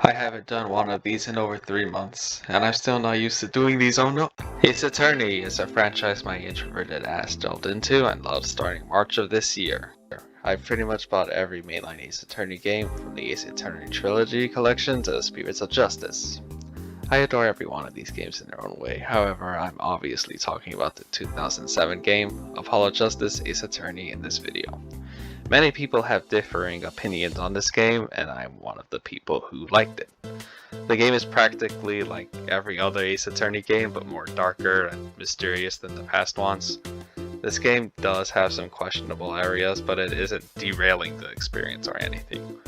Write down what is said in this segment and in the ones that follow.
I haven't done one of these in over 3 months, and I'm still not used to doing these. Oh no. Ace Attorney is a franchise my introverted ass delved into and loved starting March of this year. I've pretty much bought every mainline Ace Attorney game, from the Ace Attorney Trilogy collection to Spirits of Justice. I adore every one of these games in their own way, however, I'm obviously talking about the 2007 game, Apollo Justice Ace Attorney, in this video. Many people have differing opinions on this game, and I'm one of the people who liked it. The game is practically like every other Ace Attorney game, but more darker and mysterious than the past ones. This game does have some questionable areas, but it isn't derailing the experience or anything.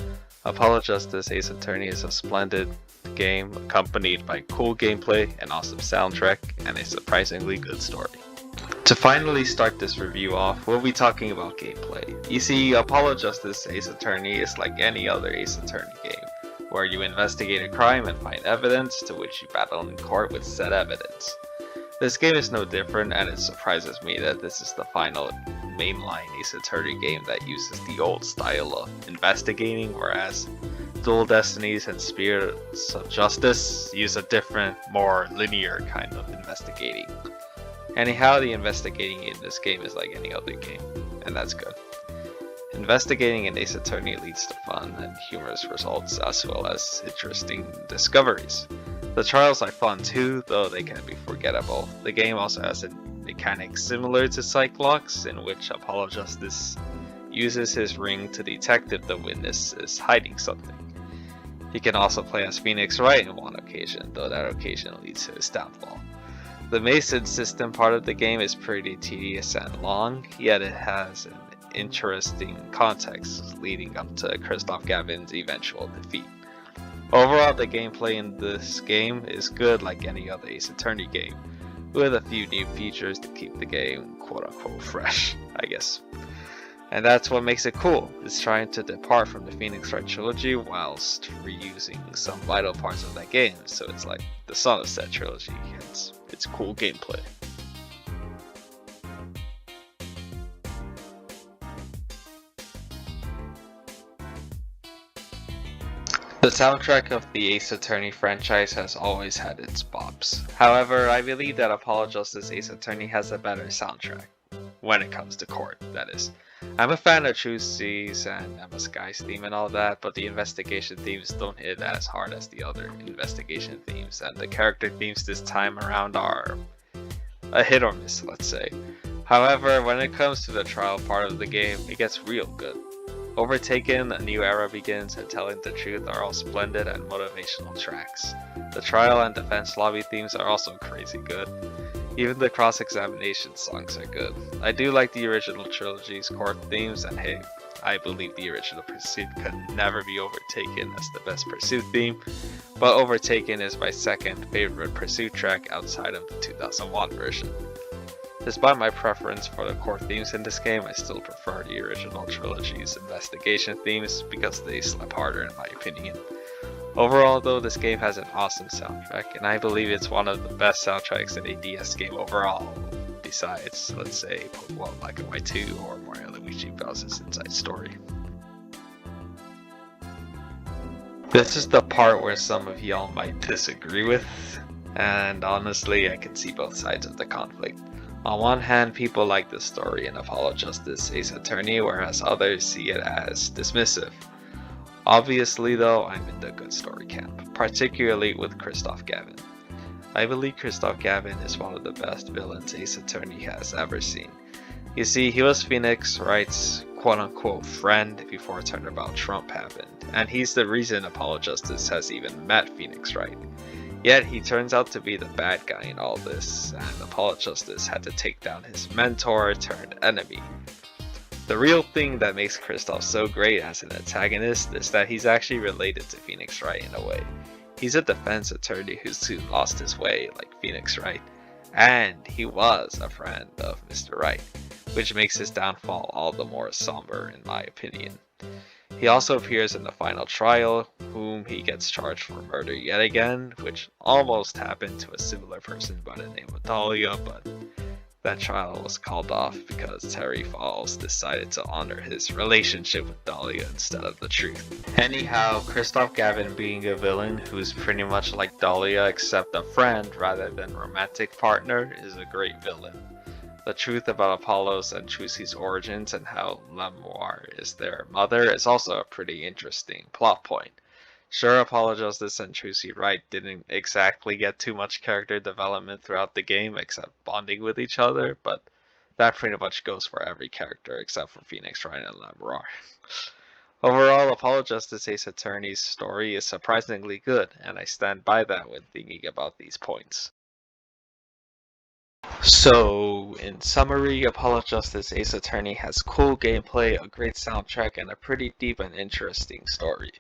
Apollo Justice Ace Attorney is a splendid game accompanied by cool gameplay, an awesome soundtrack, and a surprisingly good story. To finally start this review off, we'll be talking about gameplay. You see, Apollo Justice Ace Attorney is like any other Ace Attorney game, where you investigate a crime and find evidence, to which you battle in court with said evidence. This game is no different, and it surprises me that this is the final mainline Ace Attorney game that uses the old style of investigating, whereas Dual Destinies and Spirits of Justice use a different, more linear kind of investigating. Anyhow, the investigating in this game is like any other game, and that's good. Investigating in Ace Attorney leads to fun and humorous results, as well as interesting discoveries. The trials are fun too, though they can be forgettable. The game also has a mechanic similar to Cyclops, in which Apollo Justice uses his ring to detect if the witness is hiding something. He can also play as Phoenix Wright in one occasion, though that occasion leads to his downfall. The Mason system part of the game is pretty tedious and long, yet it has an interesting context leading up to Christoph Gavin's eventual defeat. Overall, the gameplay in this game is good like any other Ace Attorney game, with a few new features to keep the game quote-unquote fresh, I guess. And that's what makes it cool. It's trying to depart from the Phoenix Wright trilogy whilst reusing some vital parts of that game, so it's like the Son of Set trilogy. It's cool gameplay. The soundtrack of the Ace Attorney franchise has always had its bops. However, I believe that Apollo Justice Ace Attorney has a better soundtrack. When it comes to court, that is. I'm a fan of True Seas and Emma Sky's theme and all that, but the investigation themes don't hit as hard as the other investigation themes, and the character themes this time around are a hit or miss, let's say. However, when it comes to the trial part of the game, it gets real good. Overtaken, A New Era Begins, and Telling the Truth are all splendid and motivational tracks. The trial and defense lobby themes are also crazy good. Even the cross-examination songs are good. I do like the original trilogy's court themes, and hey, I believe the original Pursuit could never be overtaken as the best Pursuit theme, but Overtaken is my second favorite Pursuit track outside of the 2001 version. Despite my preference for the core themes in this game, I still prefer the original trilogy's investigation themes because they slap harder in my opinion. Overall though, this game has an awesome soundtrack, and I believe it's one of the best soundtracks in a DS game overall, besides, let's say, Pokemon Black and White 2 or Mario & Luigi Bowser's Inside Story. This is the part where some of y'all might disagree with, and honestly I can see both sides of the conflict. On one hand, people like the story in Apollo Justice Ace Attorney, whereas others see it as dismissive. Obviously though, I'm in the good story camp, particularly with Christoph Gavin. I believe Christoph Gavin is one of the best villains Ace Attorney has ever seen. You see, he was Phoenix Wright's quote-unquote friend before Turnabout Trump happened, and he's the reason Apollo Justice has even met Phoenix Wright. Yet he turns out to be the bad guy in all this, and Apollo Justice had to take down his mentor turned enemy. The real thing that makes Christoph so great as an antagonist is that he's actually related to Phoenix Wright in a way. He's a defense attorney who soon lost his way like Phoenix Wright, and he was a friend of Mr. Wright, which makes his downfall all the more somber in my opinion. He also appears in the final trial, whom he gets charged for murder yet again, which almost happened to a similar person by the name of Dahlia, but That trial was called off because Terry Falls decided to honor his relationship with Dahlia instead of the truth. Anyhow, Christoph Gavin being a villain who's pretty much like Dahlia except a friend rather than romantic partner is a great villain. The truth about Apollos and Chusi's origins and how Lamoire is their mother is also a pretty interesting plot point. Sure, Apollo Justice and Chusi Wright didn't exactly get too much character development throughout the game except bonding with each other, but that pretty much goes for every character except for Phoenix Wright and Lamoire. Overall, Apollo Justice Ace Attorney's story is surprisingly good, and I stand by that when thinking about these points. So, in summary, Apollo Justice Ace Attorney has cool gameplay, a great soundtrack, and a pretty deep and interesting story.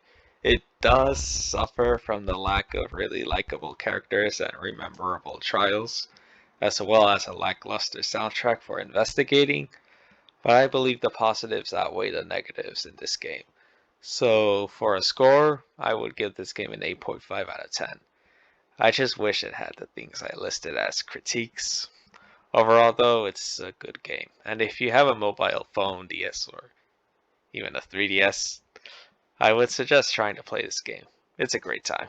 It does suffer from the lack of really likable characters and rememberable trials, as well as a lackluster soundtrack for investigating, but I believe the positives outweigh the negatives in this game. So, for a score, I would give this game an 8.5 out of 10. I just wish it had the things I listed as critiques. Overall, though, it's a good game. And if you have a mobile phone, DS, or even a 3DS, I would suggest trying to play this game. It's a great time.